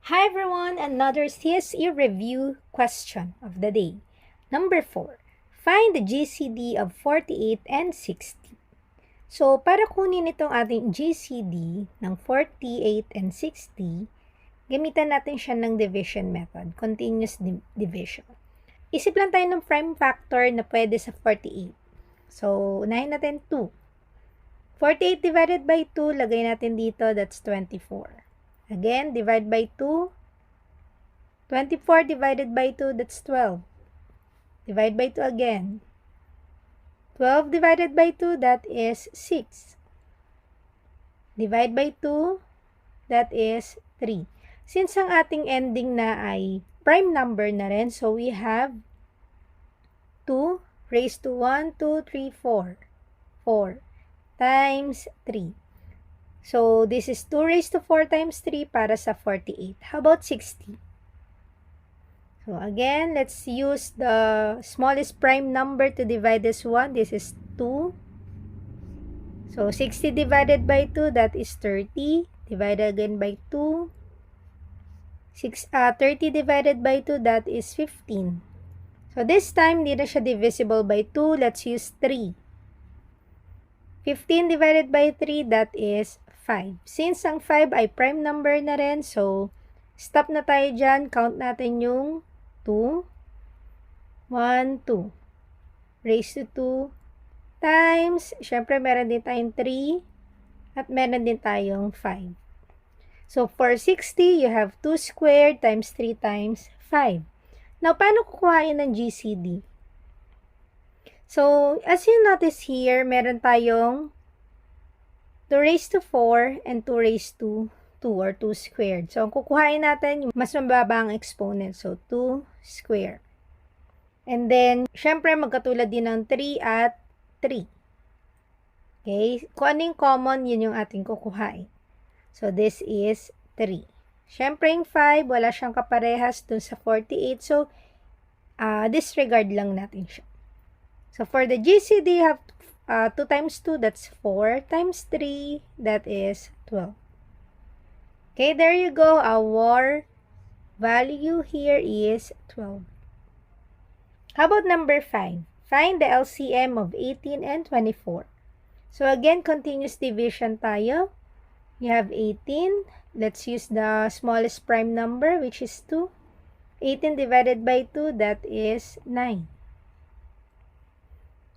Hi everyone, another CSE review question of the day. Number 4. Find the GCD of 48 and 60. So, para kunin itong ating GCD ng 48 and 60, gamitan natin siya ng division method, continuous division. Isip lang tayo ng prime factor na pwede sa 48. So, unahin natin 2. 48 divided by 2, lagay natin dito, that's 24. Again, divide by 2. 24 divided by 2, that's 12. Divide by 2 again. 12 divided by 2, that is 6. Divide by 2, that is 3. Since ang ating ending na ay prime number na rin, so we have 2 raised to 1, 2, 3, 4. 4 times 3. So, this is 2 raised to 4 times 3 para sa 48. How about 60? So, again, let's use the smallest prime number to divide this one. This is 2. So, 60 divided by 2, that is 30. Divided again by 2. 30 divided by 2, that is 15. So, this time, hindi na siya divisible by 2. Let's use 3. 15 divided by 3, that is 5. Since ang 5 ay prime number na rin, so, stop na tayo dyan. Count natin yung 2. 1, 2. Raised to 2 times, syempre meron din tayong 3 at meron din tayong 5. So, for 60, you have 2 squared times 3 times 5. Now, paano kukuhain ng GCD? So, as you notice here, meron tayong 2 raised to 4 and 2 raised to 2 or 2 squared. So, ang kukuhain natin, mas mababa ang exponent. So, 2 squared. And then, syempre, magkatulad din ng 3 at 3. Okay? Kung ano yung common, yun yung ating kukuhain. So, this is 3. Syempre, yung 5, wala siyang kaparehas dun sa 48. So, disregard lang natin siya. So, for the GCD, you have 2 times 2, that's 4 times 3, that is 12. Okay, there you go. Our value here is 12. How about number 5? Find the LCM of 18 and 24. So, again, continuous division tayo. You have 18. Let's use the smallest prime number, which is 2. 18 divided by 2, that is 9.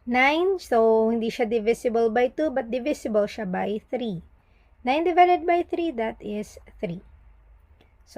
9, so hindi siya divisible by 2, but divisible siya by 3. 9 divided by 3, that is 3.